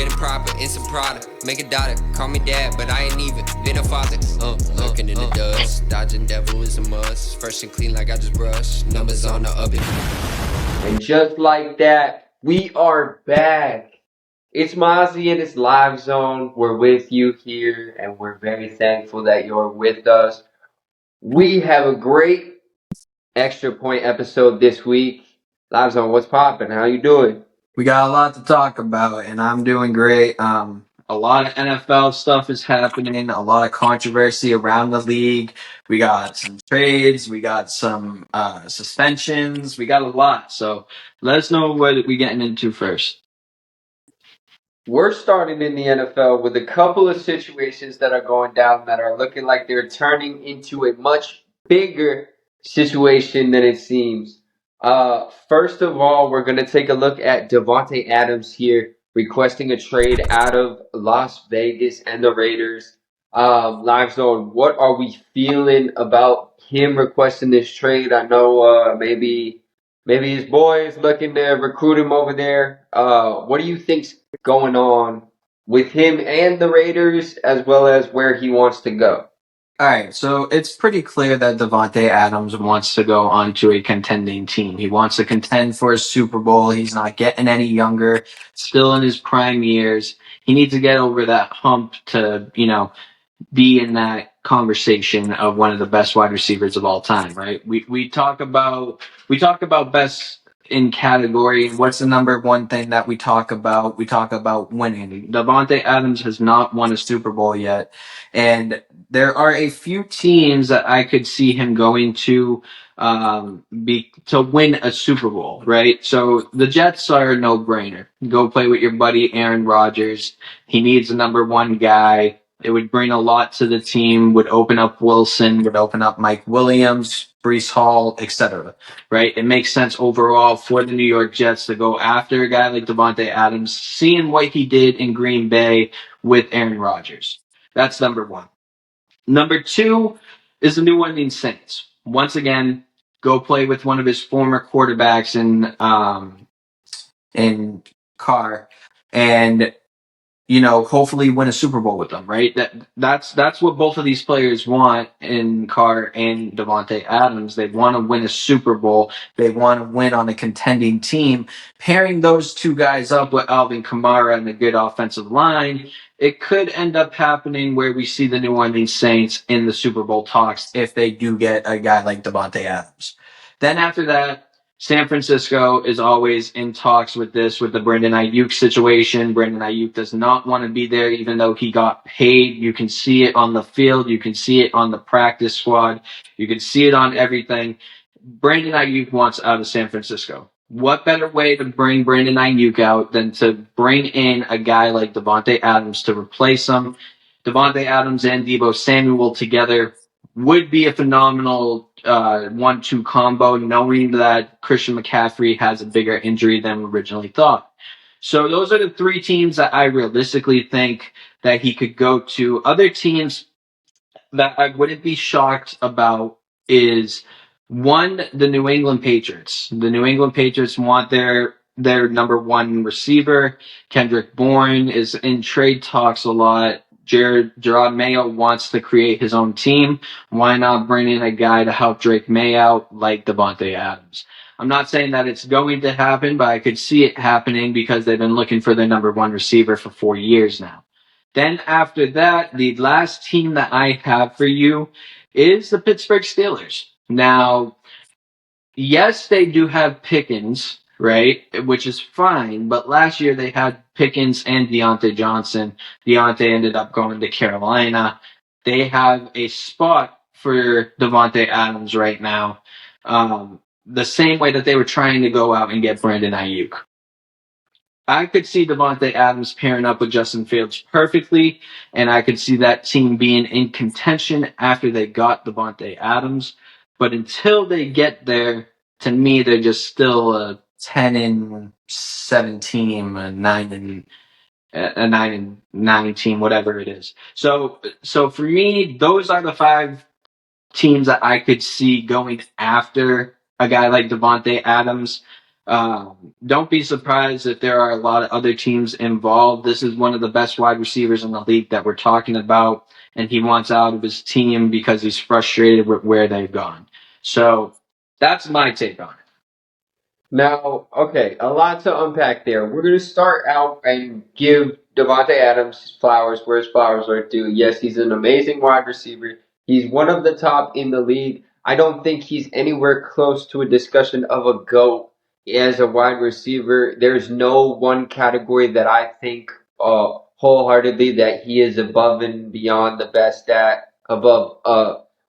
getting proper in some Prada. Make a daughter, call me dad, but I ain't even been a father. Lurking in the dust, dodging devil is a must. Fresh and clean like I just brushed. Numbers on the up. And just like that, we are back. It's Mazzi and it's Livezone. We're with you here, and we're very thankful that you're with us. We have a great extra point episode this week. Livezone, what's poppin'? How you doing? We got a lot to talk about, and I'm doing great. A lot of NFL stuff is happening, a lot of controversy around the league. We got some trades, we got some suspensions, we got a lot. So let us know what we're getting into first. We're starting in the NFL with a couple of situations that are going down that are looking like they're turning into a much bigger situation than it seems. First of all, we're going to take a look at Davante Adams here requesting a trade out of Las Vegas and the Raiders. Live Zone, what are we feeling about him requesting this trade? I know maybe his boy is looking to recruit him over there. What do you think's going on with him and the Raiders, as well as where he wants to go? All right, so it's pretty clear that Davante Adams wants to go onto a contending team. He wants to contend for a Super Bowl. He's not getting any younger, still in his prime years. He needs to get over that hump to, be in that conversation of one of the best wide receivers of all time, right? We talk about best in category. What's the number one thing that we talk about? We talk about winning. Davante Adams has not won a Super Bowl yet, and there are a few teams that I could see him going to to win a Super Bowl, right? So the Jets are a no-brainer. Go play with your buddy Aaron Rodgers. He needs a number one guy. It would bring a lot to the team, would open up Wilson, would open up Mike Williams, Breece Hall, etc. Right? It makes sense overall for the New York Jets to go after a guy like Davante Adams, seeing what he did in Green Bay with Aaron Rodgers. That's number one. Number two is the New Orleans Saints. Once again, go play with one of his former quarterbacks in Carr, and hopefully win a Super Bowl with them, right? That's what both of these players want in Carr and Davante Adams. They want to win a Super Bowl. They want to win on a contending team. Pairing those two guys up with Alvin Kamara and a good offensive line, it could end up happening where we see the New Orleans Saints in the Super Bowl talks if they do get a guy like Davante Adams. Then after that, San Francisco is always in talks with the Brandon Ayuk situation. Brandon Ayuk does not want to be there, even though he got paid. You can see it on the field. You can see it on the practice squad. You can see it on everything. Brandon Ayuk wants out of San Francisco. What better way to bring Brandon Ayuk out than to bring in a guy like Davante Adams to replace him? Davante Adams and Deebo Samuel together would be a phenomenal 1-2 combo, knowing that Christian McCaffrey has a bigger injury than originally thought. So those are the three teams that I realistically think that he could go to. Other teams that I wouldn't be shocked about is one, the New England Patriots. The New England Patriots want their number one receiver. Kendrick Bourne is in trade talks a lot. Gerard Mayo wants to create his own team. Why not bring in a guy to help Drake May out like Davante Adams? I'm not saying that it's going to happen, but I could see it happening because they've been looking for their number one receiver for 4 years now. Then after that, the last team that I have for you is the Pittsburgh Steelers. Now, yes, they do have Pickens, right? Which is fine, but last year they had Pickens and Deontay Johnson. Deontay ended up going to Carolina. They have a spot for Davante Adams right now, the same way that they were trying to go out and get Brandon Ayuk. I could see Davante Adams pairing up with Justin Fields perfectly, and I could see that team being in contention after they got Davante Adams. But until they get there, to me, they're just still a 10-7 team, a 9-9 team, whatever it is. So for me, those are the five teams that I could see going after a guy like Davante Adams. Don't be surprised if there are a lot of other teams involved. This is one of the best wide receivers in the league that we're talking about, and he wants out of his team because he's frustrated with where they've gone. So that's my take on it. Now, okay, a lot to unpack there. We're going to start out and give Devontae Adams his flowers where his flowers are due. Yes, he's an amazing wide receiver. He's one of the top in the league. I don't think he's anywhere close to a discussion of a GOAT as a wide receiver. There's no one category that I think wholeheartedly that he is above and beyond the best at, above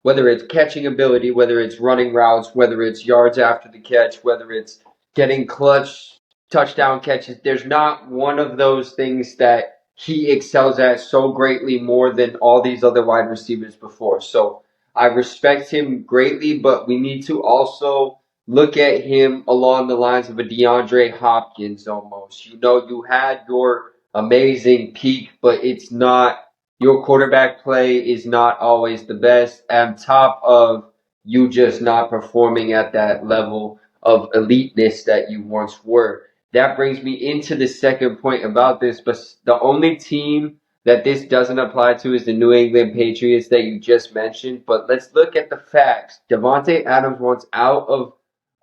whether it's catching ability, whether it's running routes, whether it's yards after the catch, whether it's getting clutch touchdown catches. There's not one of those things that he excels at so greatly more than all these other wide receivers before. So I respect him greatly, but we need to also look at him along the lines of a DeAndre Hopkins almost. You know, you had your amazing peak, but it's not, your quarterback play is not always the best, on top of you just not performing at that level of eliteness that you once were. That brings me into the second point about this, but the only team that this doesn't apply to is the New England Patriots that you just mentioned. But let's look at the facts. Devontae Adams wants out of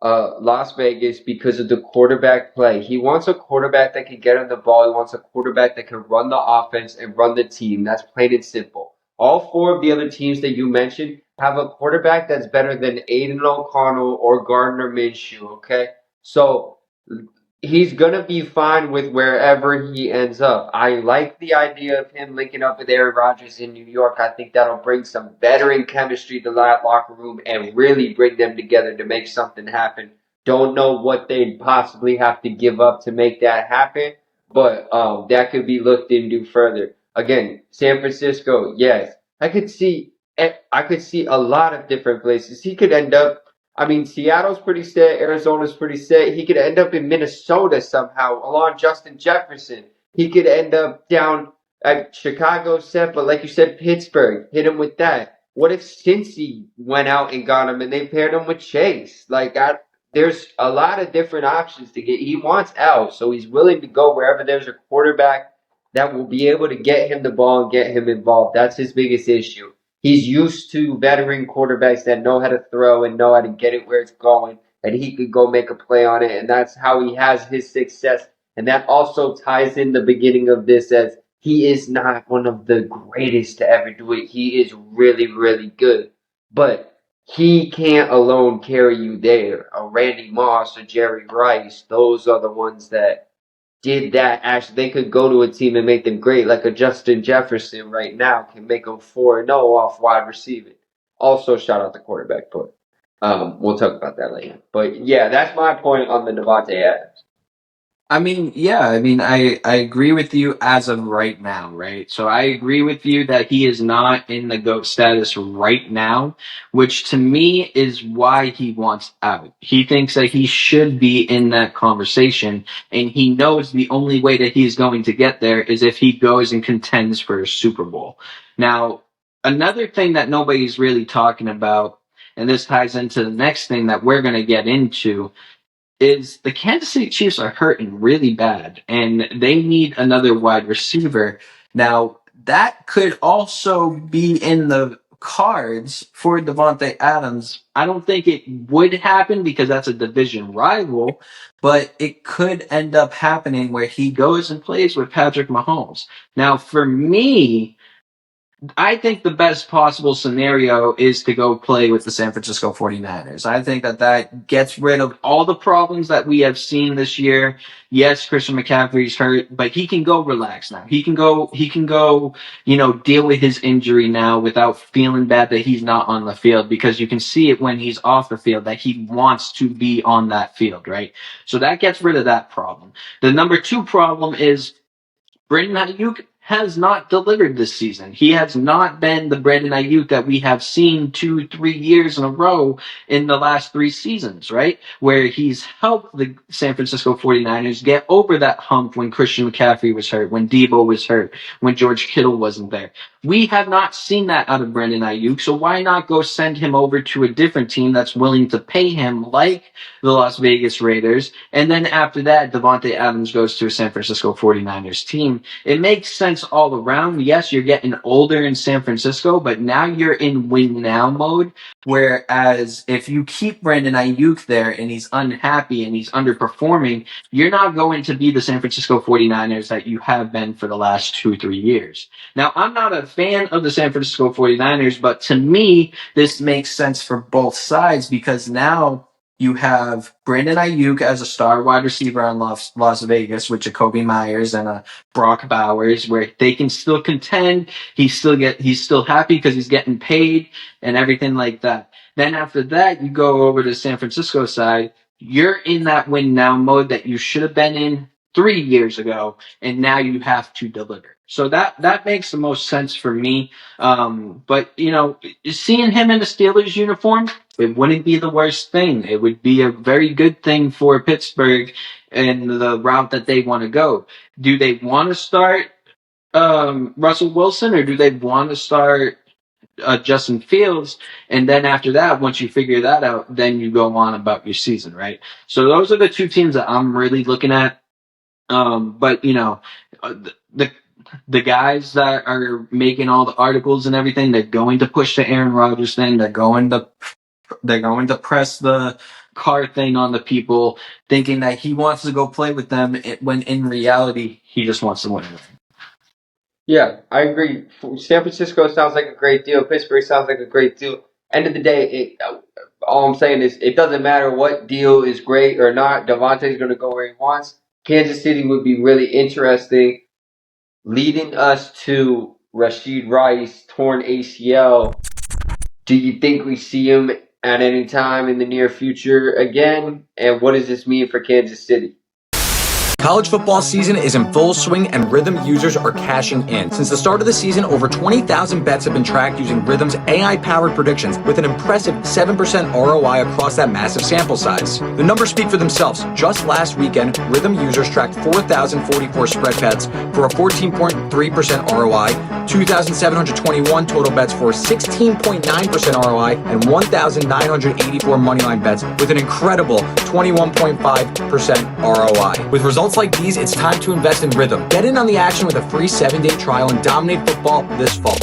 Las Vegas because of the quarterback play. He wants a quarterback that can get him the ball. He wants a quarterback that can run the offense and run the team. That's plain and simple. All four of the other teams that you mentioned have a quarterback that's better than Aiden O'Connell or Gardner Minshew, okay? So he's going to be fine with wherever he ends up. I like the idea of him linking up with Aaron Rodgers in New York. I think that'll bring some veteran chemistry to that locker room and really bring them together to make something happen. Don't know what they'd possibly have to give up to make that happen, but that could be looked into further. Again, San Francisco, yes. I could see a lot of different places. He could end up, I mean, Seattle's pretty set, Arizona's pretty set. He could end up in Minnesota somehow along Justin Jefferson. He could end up down at Chicago set, but like you said, Pittsburgh, hit him with that. What if Cincy went out and got him and they paired him with Chase? There's a lot of different options to get. He wants out, so he's willing to go wherever there's a quarterback that will be able to get him the ball and get him involved. That's his biggest issue. He's used to veteran quarterbacks that know how to throw and know how to get it where it's going, and he could go make a play on it, and that's how he has his success. And that also ties in the beginning of this as he is not one of the greatest to ever do it. He is really, really good. But he can't alone carry you there. A Randy Moss or Jerry Rice, those are the ones that did that. Actually, they could go to a team and make them great, like a Justin Jefferson right now can make them 4-0 off wide receiving. Also, shout out the quarterback, but we'll talk about that later. But yeah, that's my point on the Devontae Adams. I mean, yeah, I agree with you as of right now, right? So I agree with you that he is not in the GOAT status right now, which to me is why he wants out. He thinks that he should be in that conversation, and he knows the only way that he's going to get there is if he goes and contends for a Super Bowl. Now, another thing that nobody's really talking about, and this ties into the next thing that we're going to get into, is the Kansas City Chiefs are hurting really bad, and they need another wide receiver. Now, that could also be in the cards for Devontae Adams. I don't think it would happen because that's a division rival, but it could end up happening where he goes and plays with Patrick Mahomes. Now, for me, I think the best possible scenario is to go play with the San Francisco 49ers. I think that that gets rid of all the problems that we have seen this year. Yes, Christian McCaffrey's hurt, but he can go relax now. He can go, deal with his injury now without feeling bad that he's not on the field, because you can see it when he's off the field that he wants to be on that field, right? So that gets rid of that problem. The number two problem is Brandon Ayuk has not delivered this season. He has not been the Brandon Ayuk that we have seen 2-3 years in a row in the last 3 seasons, right? Where he's helped the San Francisco 49ers get over that hump when Christian McCaffrey was hurt, when Debo was hurt, when George Kittle wasn't there. We have not seen that out of Brandon Ayuk, so why not go send him over to a different team that's willing to pay him like the Las Vegas Raiders, and then after that, Devontae Adams goes to a San Francisco 49ers team. It makes sense all around. Yes, you're getting older in San Francisco, but now you're in win now mode. Whereas if you keep Brandon Ayuk there and he's unhappy and he's underperforming, you're not going to be the San Francisco 49ers that you have been for the last 2-3 years. Now, I'm not a fan of the San Francisco 49ers, but to me, this makes sense for both sides because now you have Brandon Ayuk as a star wide receiver on Las Vegas with Jacoby Myers and Brock Bowers, where they can still contend. He's still happy because he's getting paid and everything like that. Then after that, you go over to the San Francisco side. You're in that win now mode that you should have been in 3 years ago, and now you have to deliver. So that makes the most sense for me. But seeing him in the Steelers uniform, it wouldn't be the worst thing. It would be a very good thing for Pittsburgh and the route that they want to go. Do they want to start Russell Wilson or do they want to start Justin Fields? And then after that, once you figure that out, then you go on about your season, right? So those are the two teams that I'm really looking at. But the guys that are making all the articles and everything, they're going to push the Aaron Rodgers thing. They're going to press the car thing on the people, thinking that he wants to go play with them when in reality he just wants to win. Yeah, I agree. San Francisco sounds like a great deal. Pittsburgh sounds like a great deal. End of the day, all I'm saying is it doesn't matter what deal is great or not. Devontae's going to go where he wants. Kansas City would be really interesting, leading us to Rashid Rice, torn ACL. Do you think we see him at any time in the near future again? And what does this mean for Kansas City? College football season is in full swing and Rhythm users are cashing in. Since the start of the season, over 20,000 bets have been tracked using Rhythm's AI-powered predictions with an impressive 7% ROI across that massive sample size. The numbers speak for themselves. Just last weekend, Rhythm users tracked 4,044 spread bets for a 14.3% ROI, 2,721 total bets for 16.9% ROI, and 1,984 moneyline bets with an incredible 21.5% ROI. With results like these, it's time to invest in Rhythm. Get in on the action with a free 7-day trial and dominate football this fall.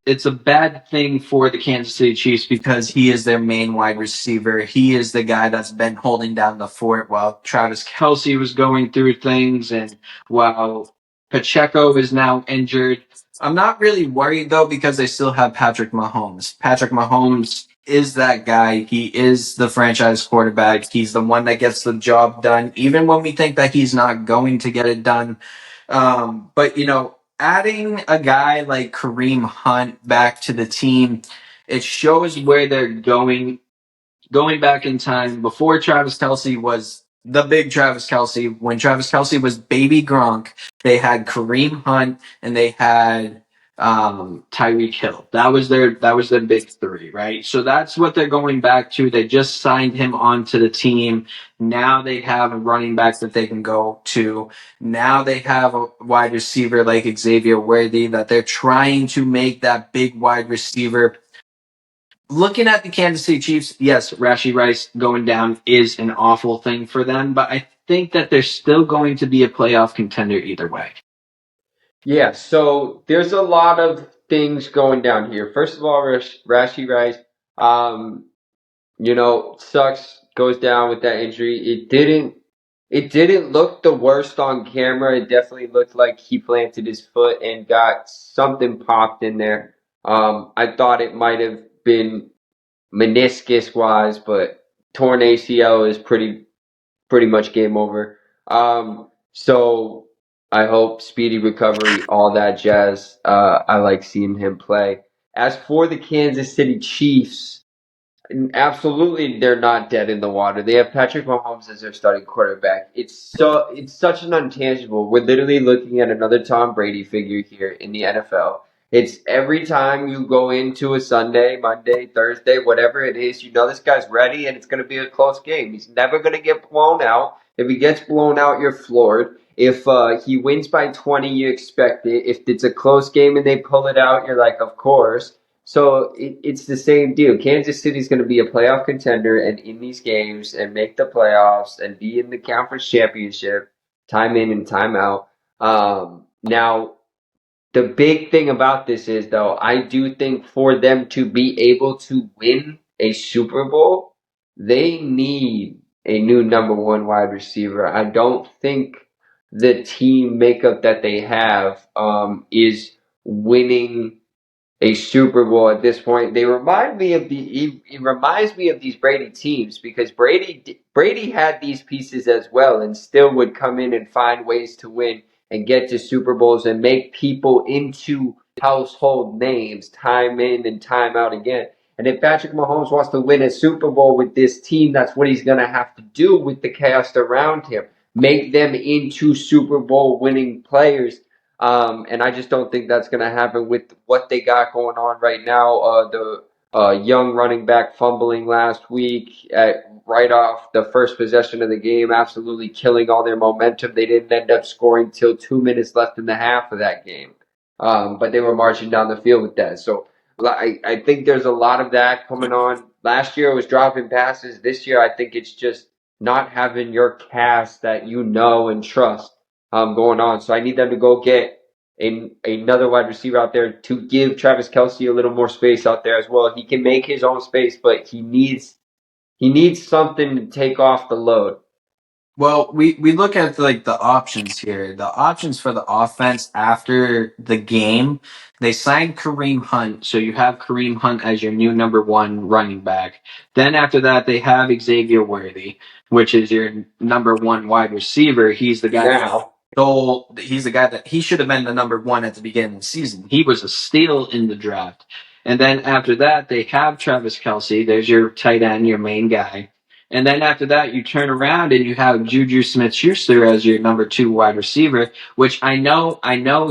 It's a bad thing for the Kansas City Chiefs because he is their main wide receiver. He is the guy that's been holding down the fort while Travis Kelce was going through things and while Pacheco is now injured. I'm not really worried, though, because they still have Patrick Mahomes. Patrick Mahomes is that guy. He is the franchise quarterback. He's the one that gets the job done, even when we think that he's not going to get it done. But, adding a guy like Kareem Hunt back to the team, it shows where they're going back in time before Travis Kelce was the big Travis Kelce. When Travis Kelce was baby Gronk, they had Kareem Hunt and they had Tyreek Hill. That was their big three, right? So that's what they're going back to. They just signed him onto the team. Now they have a running back that they can go to. Now they have a wide receiver like Xavier Worthy that they're trying to make that big wide receiver. Looking at the Kansas City Chiefs, yes, Rashid Rice going down is an awful thing for them, but I think that they're still going to be a playoff contender either way. Yeah, so there's a lot of things going down here. First of all, Rashid Rice, sucks, goes down with that injury. It didn't look the worst on camera. It definitely looked like he planted his foot and got something popped in there. I thought it might have been meniscus wise, but torn ACL is pretty much game over. So I hope speedy recovery, all that jazz. I like seeing him play. As for the Kansas City Chiefs, Absolutely, they're not dead in the water. They have Patrick Mahomes as their starting quarterback. It's such an intangible. We're literally looking at another Tom Brady figure here in the NFL. It's every time you go into a Sunday, Monday, Thursday, whatever it is, you know this guy's ready and it's going to be a close game. He's never going to get blown out. If he gets blown out, you're floored. If he wins by 20, you expect it. If it's a close game and they pull it out, you're like, of course. So it's the same deal. Kansas City's going to be a playoff contender and in these games and make the playoffs and be in the conference championship time in and time out. Now, the big thing about this is, though, I do think for them to be able to win a Super Bowl, they need a new number one wide receiver. I don't think the team makeup that they have is winning a Super Bowl at this point. They remind me of it reminds me of these Brady teams because Brady had these pieces as well and still would come in and find ways to win and get to Super Bowls and make people into household names time in and time out again. And if Patrick Mahomes wants to win a Super Bowl with this team, that's what he's going to have to do with the cast around him. Make them into Super Bowl winning players. And I just don't think that's going to happen with what they got going on right now. The young running back fumbling last week right off the first possession of the game, absolutely killing all their momentum. They didn't end up scoring till 2 minutes left in the half of that game. But they were marching down the field with that. So I think there's a lot of that coming on. Last year it was dropping passes. This year I think it's just not having your cast that you know and trust going on. So I need them to go get another wide receiver out there to give Travis Kelce a little more space out there as well. He can make his own space, but he needs something to take off the load. Well, we look at like the options here. The options for the offense after the game, they signed Kareem Hunt, so you have Kareem Hunt as your new number one running back. Then after that, they have Xavier Worthy, which is your number one wide receiver. He's the guy Now, he's the guy that he should have been the number one at the beginning of the season. He was a steal in the draft. And then after that, they have Travis Kelce. There's your tight end, your main guy. And then after that, you turn around and you have Juju Smith-Schuster as your number two wide receiver, which I know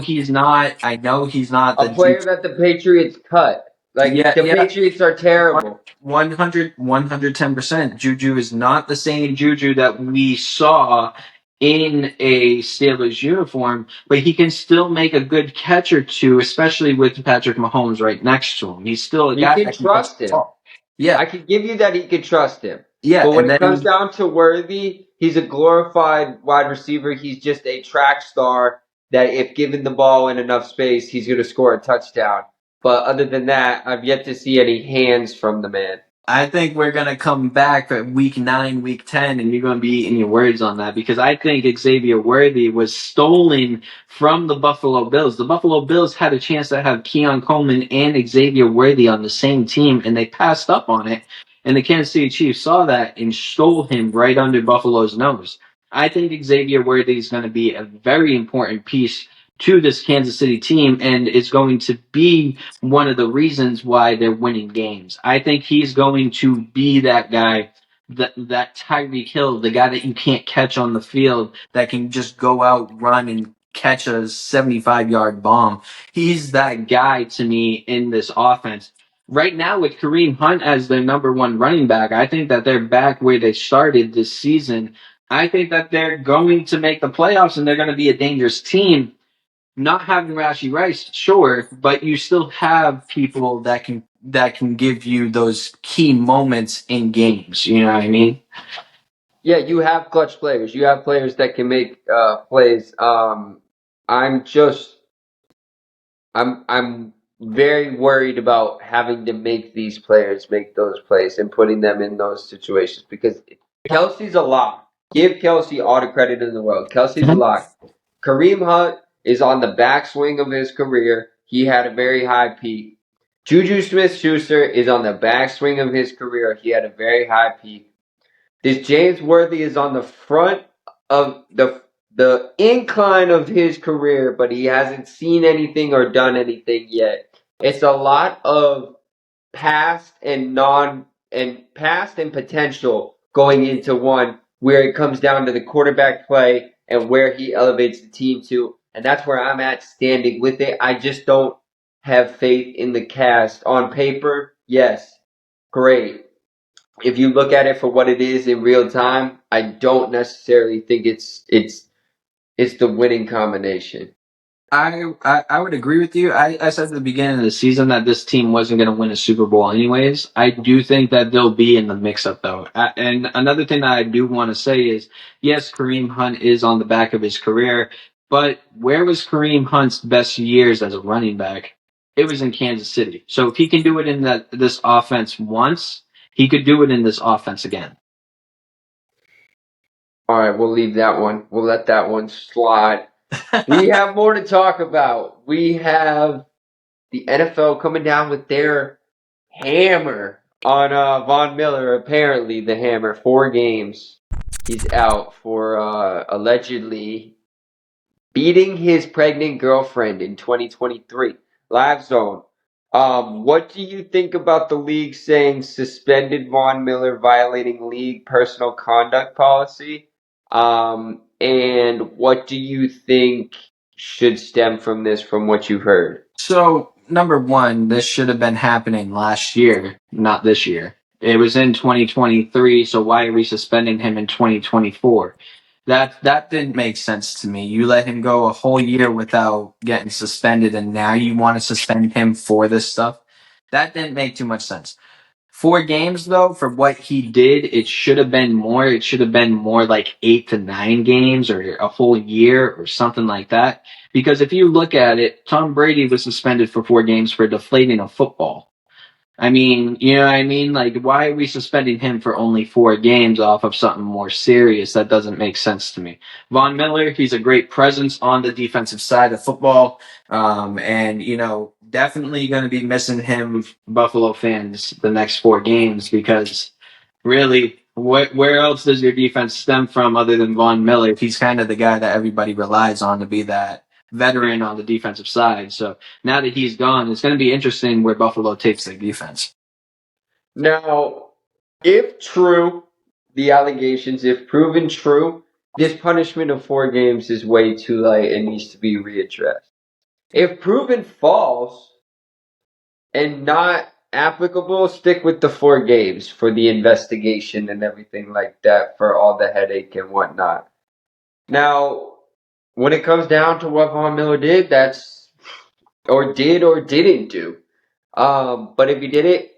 he's not a the player that the Patriots cut. Like the yeah, Patriots are terrible. 110%. Juju is not the same Juju that we saw in a Steelers uniform, but he can still make a good catch or two, especially with Patrick Mahomes right next to him. He's still a You guy can that can catch trust the him. ball. Yeah, I can give you that he can trust him. yeah, But when and it comes then down to Worthy, he's a glorified wide receiver. He's just a track star that if given the ball in enough space, he's going to score a touchdown. But other than that, I've yet to see any hands from the man. I think we're gonna come back at week 9, week 10, and you're gonna be eating your words on that because I think Xavier Worthy was stolen from the Buffalo Bills. The Buffalo Bills had a chance to have Keon Coleman and Xavier Worthy on the same team, and they passed up on it. And the Kansas City Chiefs saw that and stole him right under Buffalo's nose. I think Xavier Worthy is going to be a very important piece to this Kansas City team, and is going to be one of the reasons why they're winning games. I think he's going to be that guy, that Tyreek Hill, the guy that you can't catch on the field, that can just go out, run, and catch a 75-yard bomb. He's that guy to me in this offense. Right now, with Kareem Hunt as their number one running back, I think that they're back where they started this season. I think that they're going to make the playoffs and they're going to be a dangerous team. Not having Rashi Rice, sure, but you still have people that can give you those key moments in games. You know what I mean? Yeah, you have clutch players. You have players that can make plays. I'm just I'm very worried about having to make these players make those plays and putting them in those situations because Kelsey's a lock. Give Kelsey all the credit in the world. Kelsey's a lock. Kareem Hunt is on the backswing of his career. He had a very high peak. Juju Smith-Schuster is on the backswing of his career. He had a very high peak. This James Worthy is on the front of the incline of his career, but he hasn't seen anything or done anything yet. It's a lot of past and and past and potential going into one where it comes down to the quarterback play and where he elevates the team to. And that's where I'm at standing with it. I just don't have faith in the cast. On paper, yes, great. If you look at it for what it is in real time, I don't necessarily think it's the winning combination. I would agree with you. I said at the beginning of the season that this team wasn't going to win a Super Bowl anyways. I do think that they'll be in the mix-up, though. And another thing that I do want to say is, yes, Kareem Hunt is on the back of his career, but where was Kareem Hunt's best years as a running back? It was in Kansas City. So if he can do it in this offense once, he could do it in this offense again. All right, we'll leave that one. We'll let that one slide. We have more to talk about. We have the NFL coming down with their hammer on Von Miller. Apparently, the hammer. 4 games. He's out for allegedly beating his pregnant girlfriend in 2023. Livezone. What do you think about the league saying suspended Von Miller violating league personal conduct policy? And what do you think should stem from this, from what you've heard? So, number one, this should have been happening last year, not this year. It was in 2023, so why are we suspending him in 2024? That didn't make sense to me. You let him go a whole year without getting suspended, and now you want to suspend him for this stuff? That didn't make too much sense. 4 games, though, for what he did, it should have been more. It should have been more like 8 to 9 games or a whole year or something like that. Because if you look at it, Tom Brady was suspended for 4 games for deflating a football. I mean, you know what I mean? Like, why are we suspending him for only 4 games off of something more serious? That doesn't make sense to me. Von Miller, he's a great presence on the defensive side of football. And, definitely going to be missing him, Buffalo fans, the next 4 games because really, where else does your defense stem from other than Von Miller? He's kind of the guy that everybody relies on to be that veteran on the defensive side. So now that he's gone, it's going to be interesting where Buffalo takes their defense. Now, if true, the allegations, if proven true, this punishment of 4 games is way too light and needs to be readdressed. If proven false and not applicable, stick with the 4 games for the investigation and everything like that, for all the headache and whatnot. Now, when it comes down to what Von Miller did, that's or didn't do. But if he did it,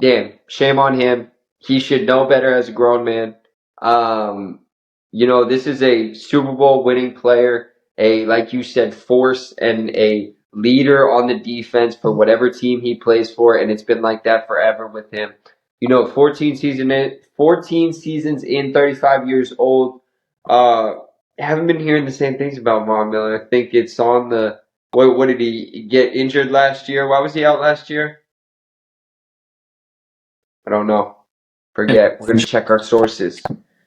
damn, shame on him. He should know better as a grown man. This is a Super Bowl winning player, like you said, force and a leader on the defense for whatever team he plays for, and it's been like that forever with him. 14 seasons in, 35 years old. Haven't been hearing the same things about Von Miller. I think it's on the what did he get injured last year? Why was he out last year? I don't know. Forget. We're gonna check our sources.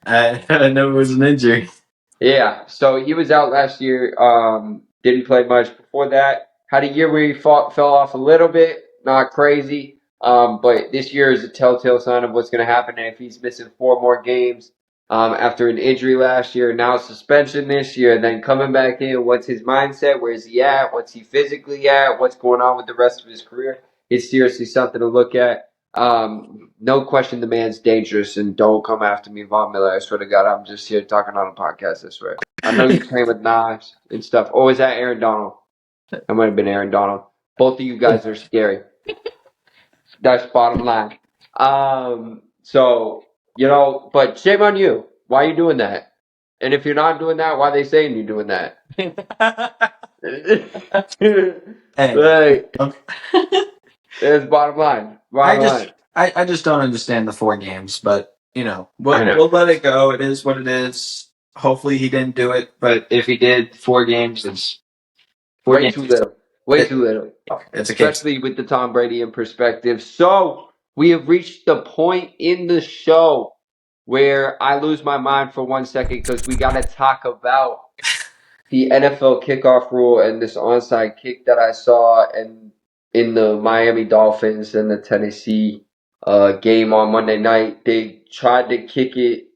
I know it was an injury. Yeah, so he was out last year. Didn't play much before that. Had a year where he fell off a little bit. Not crazy. But this year is a telltale sign of what's going to happen. And if he's missing 4 more games after an injury last year, now suspension this year, and then coming back in, what's his mindset? Where's he at? What's he physically at? What's going on with the rest of his career? It's seriously something to look at. No question the man's dangerous, and don't come after me, Von Miller. I swear to God, I'm just here talking on a podcast, I swear. I know you train with knives and stuff. Oh, is that Aaron Donald? That might have been Aaron Donald. Both of you guys are scary. That's bottom line. But shame on you. Why are you doing that? And if you're not doing that, why are they saying you're doing that? Hey. It's bottom line. I just don't understand the 4 games, but we'll let it go. It is what it is. Hopefully he didn't do it, but if he did, 4 games is way too little. Too little. It's especially with the Tom Brady in perspective. So we have reached the point in the show where I lose my mind for 1 second because we got to talk about the NFL kickoff rule and this onside kick that I saw in the Miami Dolphins and the Tennessee game on Monday night. They tried to kick it.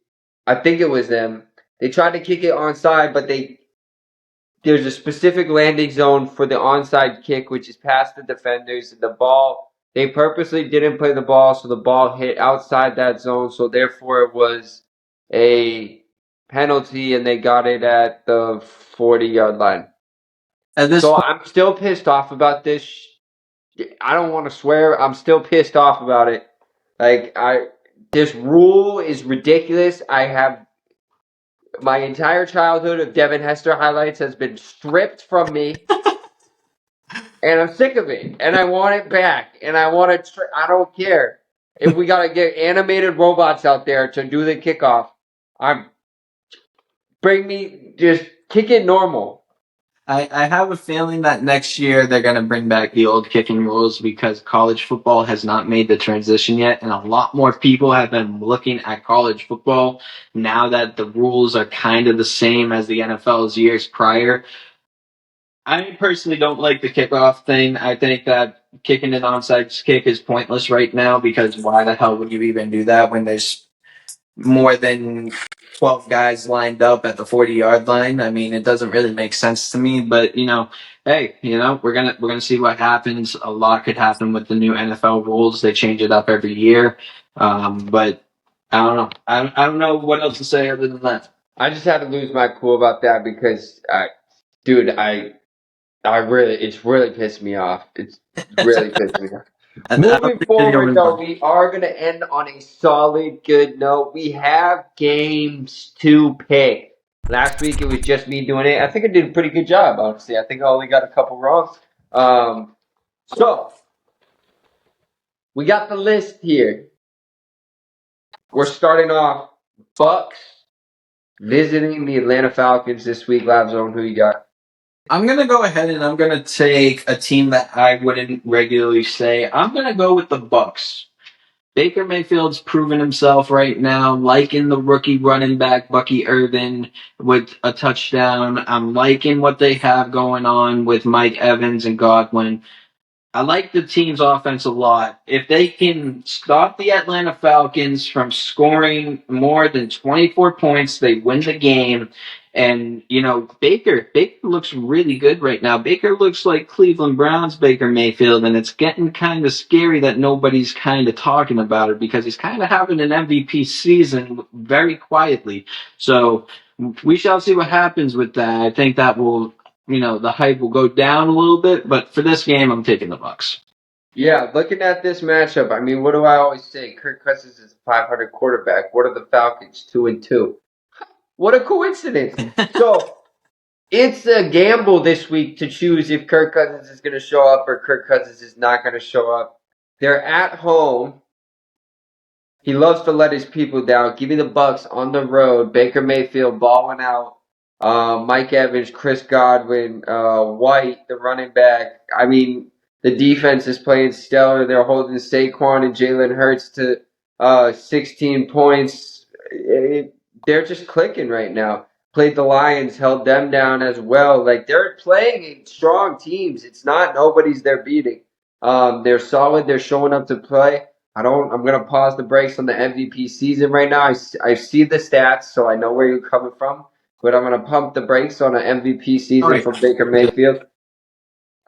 I think it was them. They tried to kick it onside, but there's a specific landing zone for the onside kick, which is past the defenders. The ball, they purposely didn't play the ball, so the ball hit outside that zone. So therefore, it was a penalty, and they got it at the 40-yard line. At this So point, I'm still pissed off about this. I don't want to swear. I'm still pissed off about it. This rule is ridiculous. I have my entire childhood of Devin Hester highlights has been stripped from me, and I'm sick of it. And I want it back. And I want to. I don't care if we gotta get animated robots out there to do the kickoff. Just kick it normal. I have a feeling that next year they're going to bring back the old kicking rules because college football has not made the transition yet, and a lot more people have been looking at college football now that the rules are kind of the same as the NFL's years prior. I personally don't like the kickoff thing. I think that kicking an onside kick is pointless right now because why the hell would you even do that when there's more than 12 guys lined up at the 40-yard line? I mean, it doesn't really make sense to me, but hey, we're going to see what happens. A lot could happen with the new NFL rules. They change it up every year. But I don't know. I don't know what else to say other than that. I just had to lose my cool about that because, it's really pissed me off. It's really pissed me off. And I don't Moving think forward, though, anyone- we are going to end on a solid, good note. We have games to pick. Last week, it was just me doing it. I think I did a pretty good job, honestly. I think I only got a couple wrong. So, we got the list here. We're starting off Bucks visiting the Atlanta Falcons this week. Livezone, who you got? I'm going to go ahead and I'm going to take a team that I wouldn't regularly say. I'm going to go with the Bucks. Baker Mayfield's proven himself right now, liking the rookie running back, Bucky Irvin, with a touchdown. I'm liking what they have going on with Mike Evans and Godwin. I like the team's offense a lot. If they can stop the Atlanta Falcons from scoring more than 24 points, they win the game. And, Baker looks really good right now. Baker looks like Cleveland Browns Baker Mayfield, and it's getting kind of scary that nobody's kind of talking about it because he's kind of having an MVP season very quietly. So we shall see what happens with that. I think that will the hype will go down a little bit, but for this game, I'm taking the Bucks. Yeah, looking at this matchup, I mean, what do I always say? Kirk Cousins is a 500 quarterback. What are the Falcons? 2-2. What a coincidence! So it's a gamble this week to choose if Kirk Cousins is going to show up or Kirk Cousins is not going to show up. They're at home. He loves to let his people down. Give me the Bucks on the road. Baker Mayfield balling out. Mike Evans, Chris Godwin, White, the running back. I mean, the defense is playing stellar. They're holding Saquon and Jalen Hurts to 16 points. They're just clicking right now. Played the Lions, held them down as well. Like, they're playing strong teams. It's not nobody's they're beating. They're solid. They're showing up to play. I'm going to pause the brakes on the MVP season right now. I see the stats, so I know where you're coming from. But I'm going to pump the brakes on an MVP season for Baker Mayfield.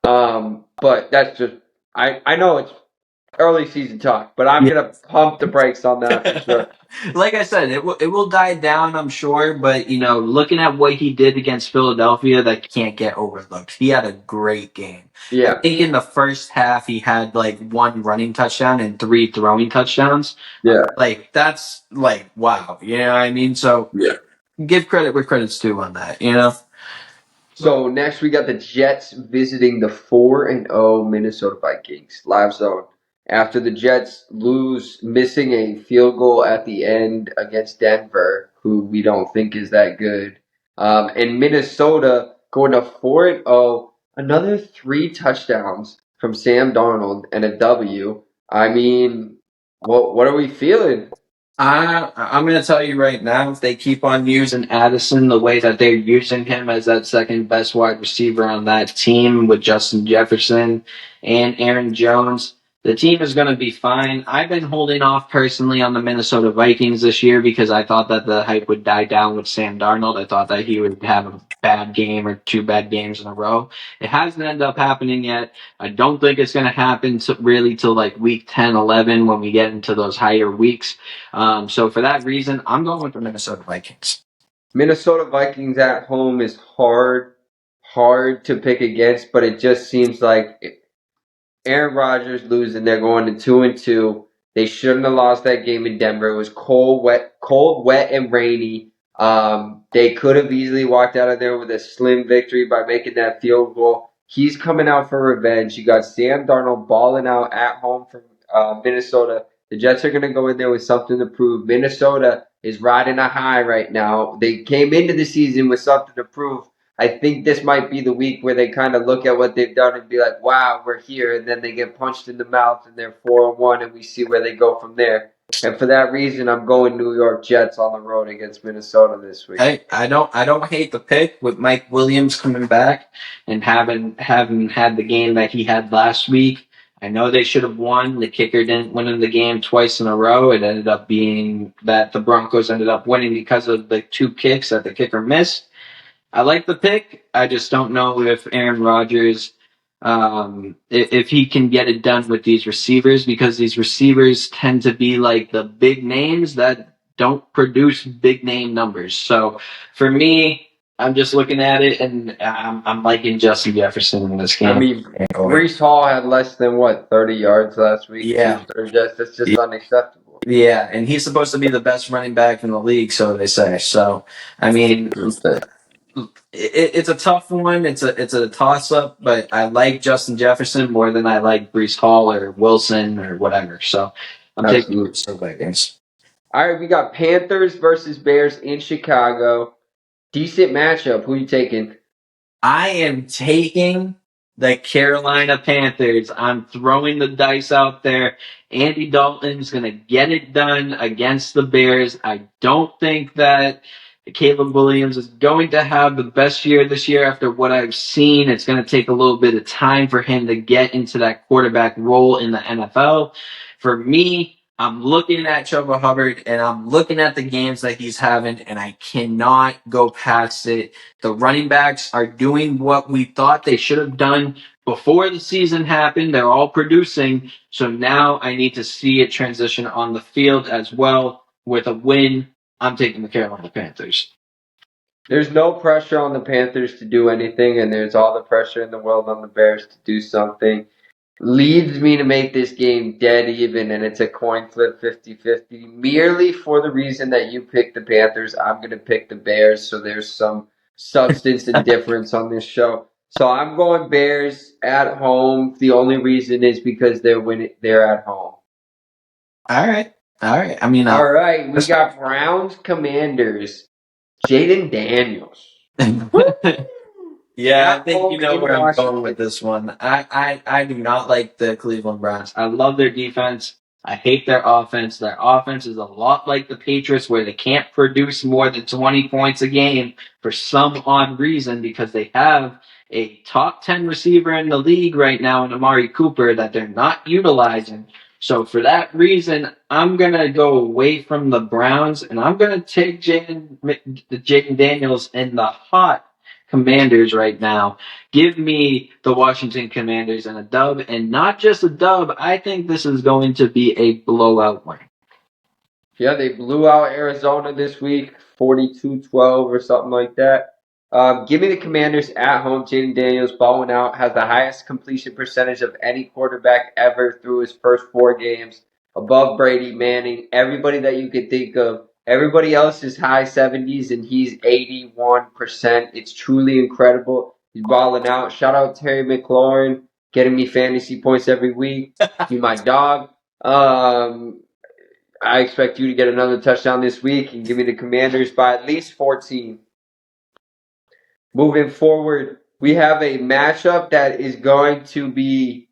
But that's just, I know it's early season talk, but I'm going to pump the brakes on that for sure. Like I said, it will die down, I'm sure, but, looking at what he did against Philadelphia, that can't get overlooked. He had a great game. Yeah. I think in the first half, he had, 1 running touchdown and 3 throwing touchdowns. Yeah. That's, wow. You know what I mean? So, Yeah. give credit where credit's due on that, So next we got the Jets visiting the 4-0 Minnesota Vikings. Live zone. After the Jets lose, missing a field goal at the end against Denver, who we don't think is that good. And Minnesota going to 4-0, another 3 touchdowns from Sam Darnold and a W. I mean, what are we feeling? I'm going to tell you right now, if they keep on using Addison the way that they're using him as that second best wide receiver on that team with Justin Jefferson and Aaron Jones, The team is going to be fine. I've been holding off personally on the Minnesota Vikings this year because I thought that the hype would die down with Sam Darnold. I thought that he would have a bad game or two bad games in a row. It hasn't ended up happening yet. I don't think it's going to happen really till like week 10, 11 when we get into those higher weeks. So for that reason, I'm going with the Minnesota Vikings. Minnesota Vikings at home is hard to pick against, but it just seems like Aaron Rodgers losing, they're going to 2-2. They shouldn't have lost that game in Denver. It was cold, wet, and rainy. They could have easily walked out of there with a slim victory by making that field goal. He's coming out for revenge. You got Sam Darnold balling out at home from Minnesota. The Jets are going to go in there with something to prove. Minnesota is riding a high right now. They came into the season with something to prove. I think this might be the week where they kind of look at what they've done and be like, wow, we're here. And then they get punched in the mouth and they're 4-1 and we see where they go from there. And for that reason, I'm going New York Jets on the road against Minnesota this week. Hey, I don't hate the pick with Mike Williams coming back and having had the game that he had last week. I know they should have won. The kicker didn't win in the game twice in a row. It ended up being that the Broncos ended up winning because of the two kicks that the kicker missed. I like the pick. I just don't know if Aaron Rodgers, if he can get it done with these receivers, because these receivers tend to be like the big names that don't produce big name numbers. So for me, I'm just looking at it and I'm liking Justin Jefferson in this game. I mean, Breece Hall had less than 30 yards last week. Yeah. That's just unacceptable. Yeah, and he's supposed to be the best running back in the league, so they say. So, I mean, it's a tough one. It's a toss up, but I like Justin Jefferson more than I like Breece Hall or Wilson or whatever. So I'm taking the Vikings. All right, we got Panthers versus Bears in Chicago. Decent matchup. Who are you taking? I am taking the Carolina Panthers. I'm throwing the dice out there. Andy Dalton's going to get it done against the Bears. I don't think that Caleb Williams is going to have the best year this year after what I've seen. It's going to take a little bit of time for him to get into that quarterback role in the NFL. For me, I'm looking at Chuba Hubbard and I'm looking at the games that he's having, and I cannot go past it. The running backs are doing what we thought they should have done before the season happened. They're all producing. So now I need to see it transition on the field as well with a win. I'm taking the Carolina Panthers. There's no pressure on the Panthers to do anything, and there's all the pressure in the world on the Bears to do something. Leads me to make this game dead even, and it's a coin flip 50-50. Merely for the reason that you picked the Panthers, I'm going to pick the Bears, so there's some substance and difference on this show. So I'm going Bears at home. The only reason is because they're at home. All right. I mean, all right, we got Browns Commanders. Jaden Daniels. Yeah, I think you know where I'm going with this one. I do not like the Cleveland Browns. I love their defense. I hate their offense. Their offense is a lot like the Patriots, where they can't produce more than 20 points a game for some odd reason, because they have a top 10 receiver in the league right now in Amari Cooper that they're not utilizing. So for that reason, I'm going to go away from the Browns, and I'm going to take Jaden Daniels in the hot Commanders right now. Give me the Washington Commanders and a dub, and not just a dub. I think this is going to be a blowout win. Yeah, they blew out Arizona this week, 42-12 or something like that. Give me the Commanders at home. Jaden Daniels balling out, has the highest completion percentage of any quarterback ever through his first 4 games, above Brady, Manning, everybody that you could think of. Everybody else is high 70s, and he's 81%. It's truly incredible. He's balling out. Shout out Terry McLaurin, getting me fantasy points every week. You my dog. I expect you to get another touchdown this week and give me the Commanders by at least 14. Moving forward, we have a matchup that is going to be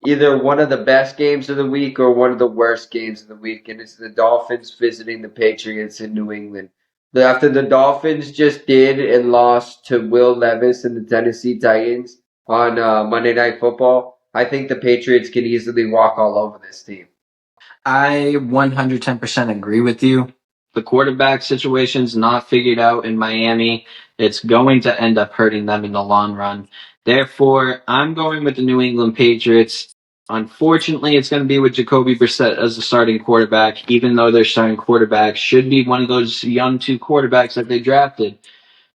either one of the best games of the week or one of the worst games of the week, and it's the Dolphins visiting the Patriots in New England. After the Dolphins just did and lost to Will Levis and the Tennessee Titans on Monday Night Football, I think the Patriots can easily walk all over this team. I 110% agree with you. The quarterback situation's not figured out in Miami. It's going to end up hurting them in the long run. Therefore, I'm going with the New England Patriots. Unfortunately, it's going to be with Jacoby Brissett as the starting quarterback, even though their starting quarterback should be one of those young two quarterbacks that they drafted.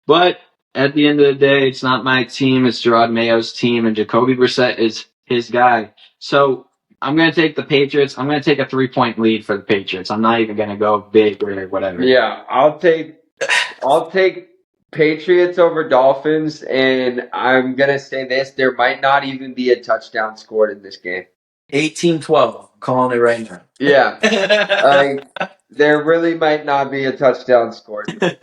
But at the end of the day, it's not my team. It's Gerard Mayo's team, and Jacoby Brissett is his guy. So I'm going to take the Patriots. I'm going to take a 3-point lead for the Patriots. I'm not even going to go big or whatever. Yeah, I'll take Patriots over Dolphins, and I'm gonna say this: there might not even be a touchdown scored in this game. 18-12. Calling it right now. Yeah, there really might not be a touchdown scored. We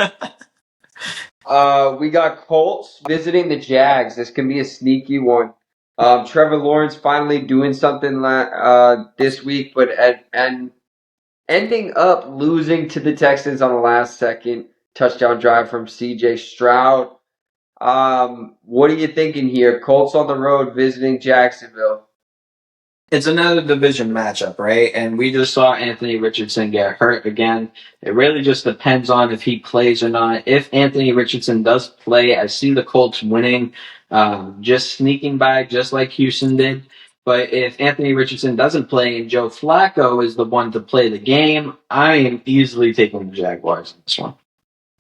got Colts visiting the Jags. This can be a sneaky one. Trevor Lawrence finally doing something this week, but and ending up losing to the Texans on the last second touchdown drive from C.J. Stroud. What are you thinking here? Colts on the road visiting Jacksonville. It's another division matchup, right? And we just saw Anthony Richardson get hurt again. It really just depends on if he plays or not. If Anthony Richardson does play, I see the Colts winning, just sneaking by, just like Houston did. But if Anthony Richardson doesn't play and Joe Flacco is the one to play the game, I am easily taking the Jaguars in this one.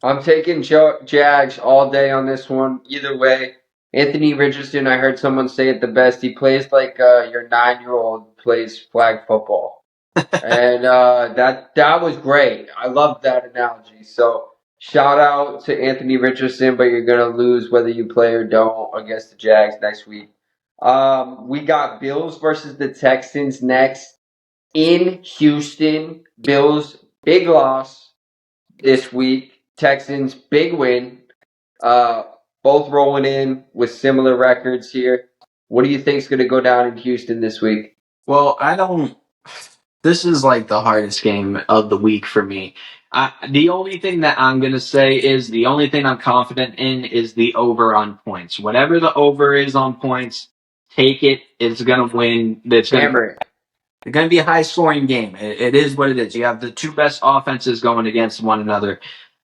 I'm taking Jags all day on this one. Either way, Anthony Richardson, I heard someone say it the best. He plays like your 9-year-old plays flag football. And that was great. I love that analogy. So shout out to Anthony Richardson, but you're going to lose whether you play or don't against the Jags next week. We got Bills versus the Texans next in Houston. Bills, big loss this week. Texans, big win. Both rolling in with similar records here. What do you think is going to go down in Houston this week? Well, this is like the hardest game of the week for me. The only thing that I'm going to say is the only thing I'm confident in is the over on points. Whatever the over is on points, take it. It's going to win. It's going to be a high scoring game. It is what it is. You have the two best offenses going against one another.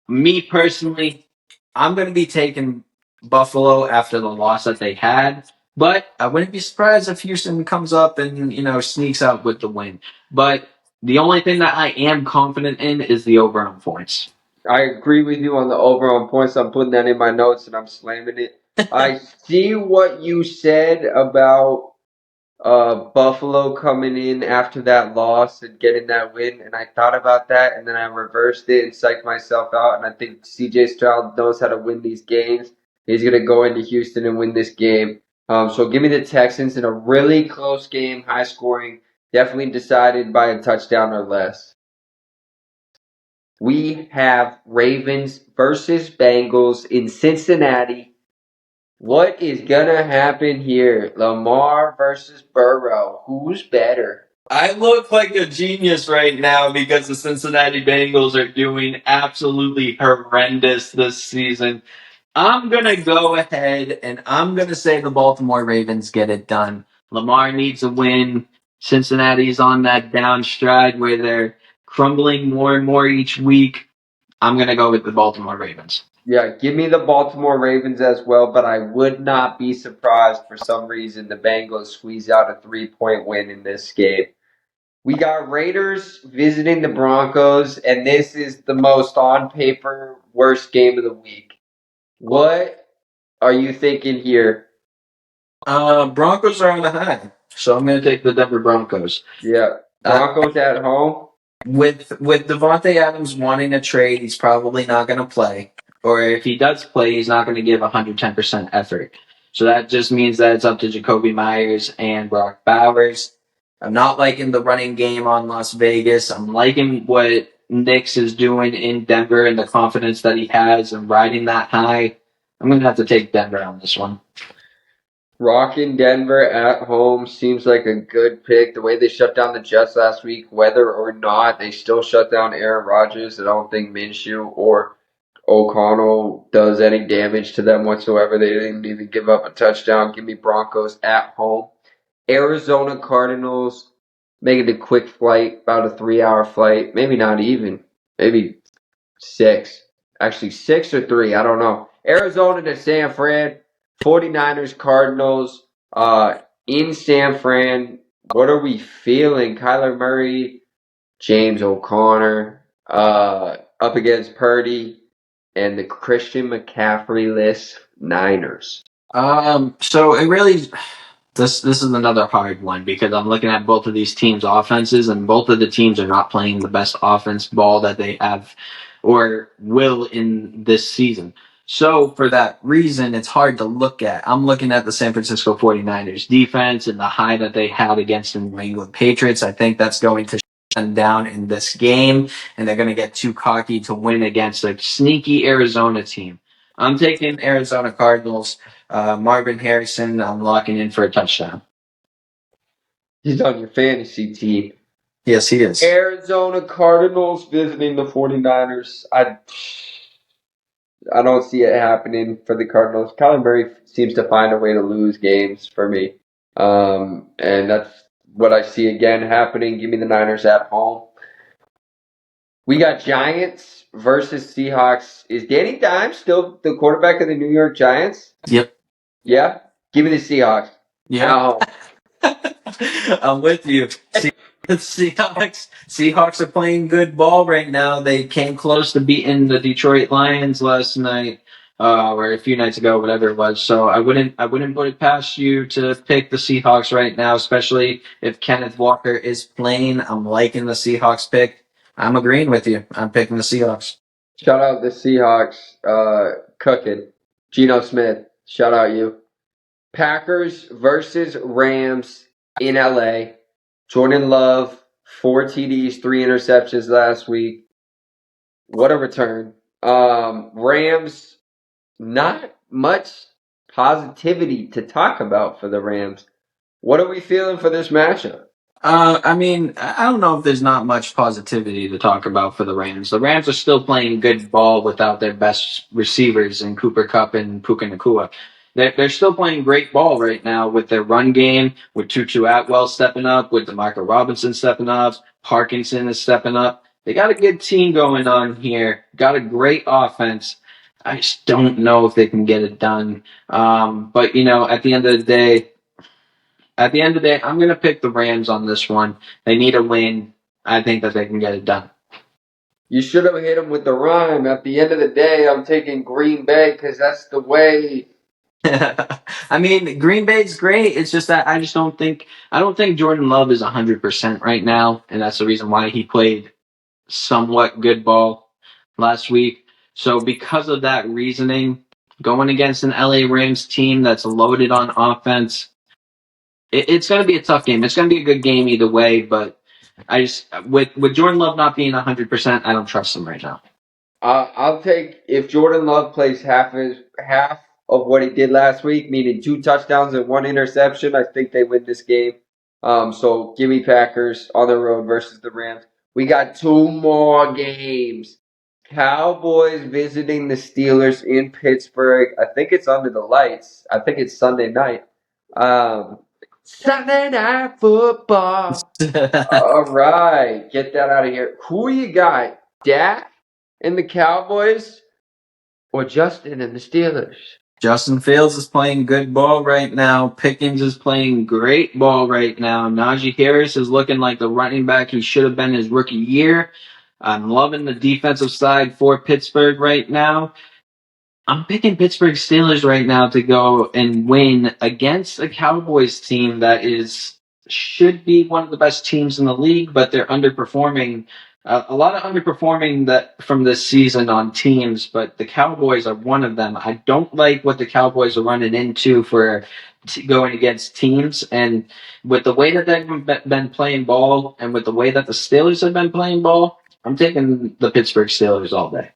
Me personally, I'm going to be taking Buffalo after the loss that they had. But I wouldn't be surprised if Houston comes up and, sneaks out with the win. But the only thing that I am confident in is the over on points. I agree with you on the over on points. I'm putting that in my notes and I'm slamming it. I see what you said about Buffalo coming in after that loss and getting that win, and I thought about that, and then I reversed it and psyched myself out. And I think C.J. Stroud knows how to win these games. He's gonna go into Houston and win this game. So give me the Texans in a really close game, high scoring, definitely decided by a touchdown or less. We have Ravens versus Bengals in Cincinnati. What is gonna happen here? Lamar versus Burrow. Who's better? I look like a genius right now because the Cincinnati Bengals are doing absolutely horrendous this season. I'm going to go ahead and I'm going to say the Baltimore Ravens get it done. Lamar needs a win. Cincinnati's on that down stride where they're crumbling more and more each week. I'm going to go with the Baltimore Ravens. Yeah, give me the Baltimore Ravens as well, but I would not be surprised for some reason the Bengals squeeze out a 3-point win in this game. We got Raiders visiting the Broncos, and this is the most on paper worst game of the week. What are you thinking here? Broncos are on the high, so I'm going to take the Denver Broncos. Yeah, Broncos at home. With Devontae Adams wanting to trade, he's probably not going to play. Or if he does play, he's not going to give 110% effort. So that just means that it's up to Jacoby Myers and Brock Bowers. I'm not liking the running game on Las Vegas. I'm liking what Nix is doing in Denver and the confidence that he has and riding that high. I'm going to have to take Denver on this one. Rocking Denver at home seems like a good pick. The way they shut down the Jets last week, whether or not they still shut down Aaron Rodgers, I don't think Minshew or O'Connell does any damage to them whatsoever. They didn't even give up a touchdown. Give me Broncos at home. Arizona Cardinals making a quick flight, about a 3-hour flight, maybe not even, maybe 6. Actually, 6 or 3, I don't know. Arizona to San Fran, 49ers, Cardinals, in San Fran. What are we feeling? Kyler Murray, James O'Connor, up against Purdy, and the Christian McCaffrey-less Niners. So it really this is another hard one because I'm looking at both of these teams' offenses, and both of the teams are not playing the best offense ball that they have or will in this season. So for that reason, it's hard to look at. I'm looking at the San Francisco 49ers defense and the high that they had against the New England Patriots. I think that's going to shut them down in this game, and they're going to get too cocky to win against a sneaky Arizona team. I'm taking Arizona Cardinals. Marvin Harrison, I'm locking in for a touchdown. He's on your fantasy team. Yes, he is. Arizona Cardinals visiting the 49ers. I don't see it happening for the Cardinals. Kyler Murray seems to find a way to lose games for me. And that's what I see again happening. Give me the Niners at home. We got Giants versus Seahawks. Is Danny Dimes still the quarterback of the New York Giants? Yep. Yeah? Give me the Seahawks. Yeah. I'm with you. Seahawks are playing good ball right now. They came close to beating the Detroit Lions last night, or a few nights ago, whatever it was. So I wouldn't put it past you to pick the Seahawks right now, especially if Kenneth Walker is playing. I'm liking the Seahawks pick. I'm agreeing with you. I'm picking the Seahawks. Shout out the Seahawks cooking. Geno Smith, shout out you. Packers versus Rams in LA. Jordan Love, 4 TDs, 3 interceptions last week. What a return. Rams, not much positivity to talk about for the Rams. What are we feeling for this matchup? I mean, I don't know if there's not much positivity to talk about for the Rams. The Rams are still playing good ball without their best receivers in Cooper Kupp and Puka Nacua. They're still playing great ball right now with their run game, with Tutu Atwell stepping up, with DeMarco Robinson stepping up, Parkinson is stepping up. They got a good team going on here. Got a great offense. I just don't know if they can get it done. But at the end of the day, I'm going to pick the Rams on this one. They need a win. I think that they can get it done. You should have hit him with the rhyme. At the end of the day, I'm taking Green Bay because that's the way. I mean, Green Bay's great. It's just that I don't think Jordan Love is 100% right now, and that's the reason why he played somewhat good ball last week. So because of that reasoning, going against an LA Rams team that's loaded on offense, it's going to be a tough game. It's going to be a good game either way, but I just with Jordan Love not being 100%, I don't trust him right now. I'll take if Jordan Love plays half of what he did last week, meaning 2 touchdowns and 1 interception. I think they win this game. So give me Packers on the road versus the Rams. We got 2 more games. Cowboys visiting the Steelers in Pittsburgh. I think it's under the lights. I think it's Sunday night. Sunday night football. All right, get that out of here. Who you got? Dak and the Cowboys or Justin and the Steelers? Justin Fields is playing good ball right now. Pickens is playing great ball right now. Najee Harris is looking like the running back he should have been his rookie year. I'm loving the defensive side for Pittsburgh right now. I'm picking Pittsburgh Steelers right now to go and win against a Cowboys team that should be one of the best teams in the league, but they're underperforming. A lot of underperforming that from this season on teams, but the Cowboys are one of them. I don't like what the Cowboys are running into for going against teams, and with the way that they've been playing ball, and with the way that the Steelers have been playing ball, I'm taking the Pittsburgh Steelers all day.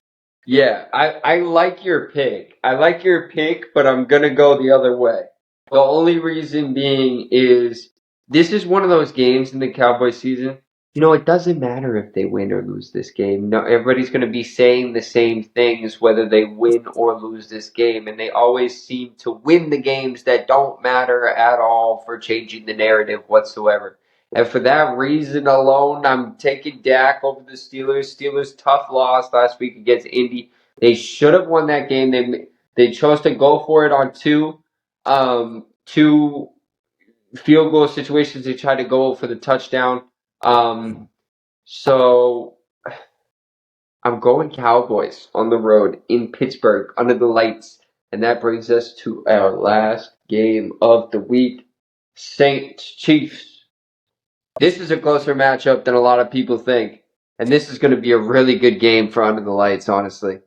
Yeah, I like your pick. I like your pick, but I'm going to go the other way. The only reason being is this is one of those games in the Cowboy season it doesn't matter if they win or lose this game. No, everybody's going to be saying the same things whether they win or lose this game, and they always seem to win the games that don't matter at all for changing the narrative whatsoever. And for that reason alone, I'm taking Dak over the Steelers. Steelers tough loss last week against Indy. They should have won that game. They chose to go for it on two field goal situations. They tried to go for the touchdown. So I'm going Cowboys on the road in Pittsburgh under the lights. And that brings us to our last game of the week. Saints Chiefs. This is a closer matchup than a lot of people think. And this is going to be a really good game for under the lights, honestly.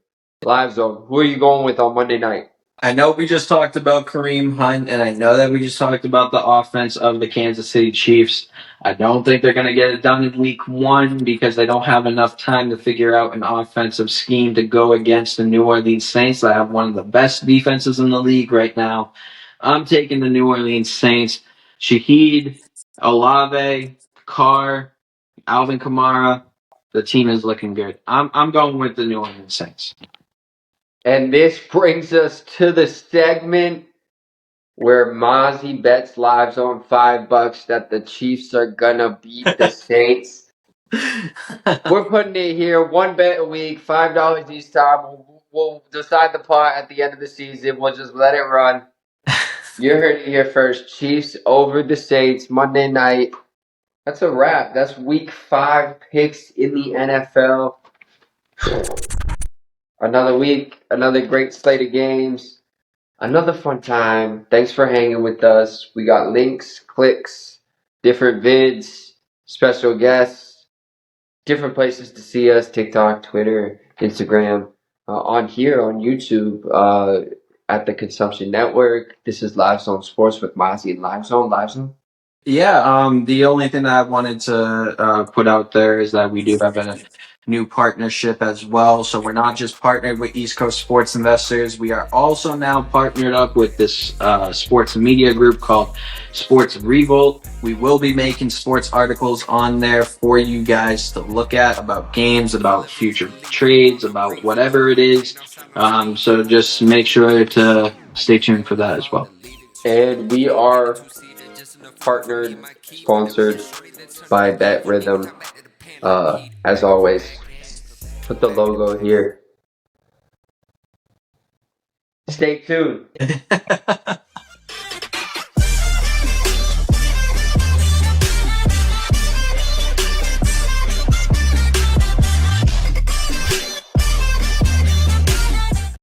Livezone, who are you going with on Monday night? I know we just talked about Kareem Hunt, and I know that we just talked about the offense of the Kansas City Chiefs. I don't think they're going to get it done in week 1 because they don't have enough time to figure out an offensive scheme to go against the New Orleans Saints that have one of the best defenses in the league right now. I'm taking the New Orleans Saints. Shaheed, Olave, Carr, Alvin Kamara. The team is looking good. I'm going with the New Orleans Saints. And this brings us to the segment where Mazzi bets lives on $5 that the Chiefs are gonna beat the Saints. We're putting it here, one bet a week, $5 each time. We'll decide the pot at the end of the season. We'll just let it run. You heard it here first. Chiefs over the Saints Monday night. That's a wrap. That's week 5 picks in the NFL. Another week, another great slate of games. Another fun time. Thanks for hanging with us. We got links, clicks, different vids, special guests, different places to see us: TikTok, Twitter, Instagram, on here on YouTube, at the Consumption Network. This is Livezone Sports with Mazzi and Livezone. Yeah, the only thing that I wanted to put out there is that we do have a new partnership as well. So we're not just partnered with East Coast Sports Investors. We are also now partnered up with this sports media group called Sports Revolt. We will be making sports articles on there for you guys to look at about games, about future trades, about whatever it is. So just make sure to stay tuned for that as well. And we are partnered, sponsored by Bet Rhythm. As always, put the logo here. Stay tuned.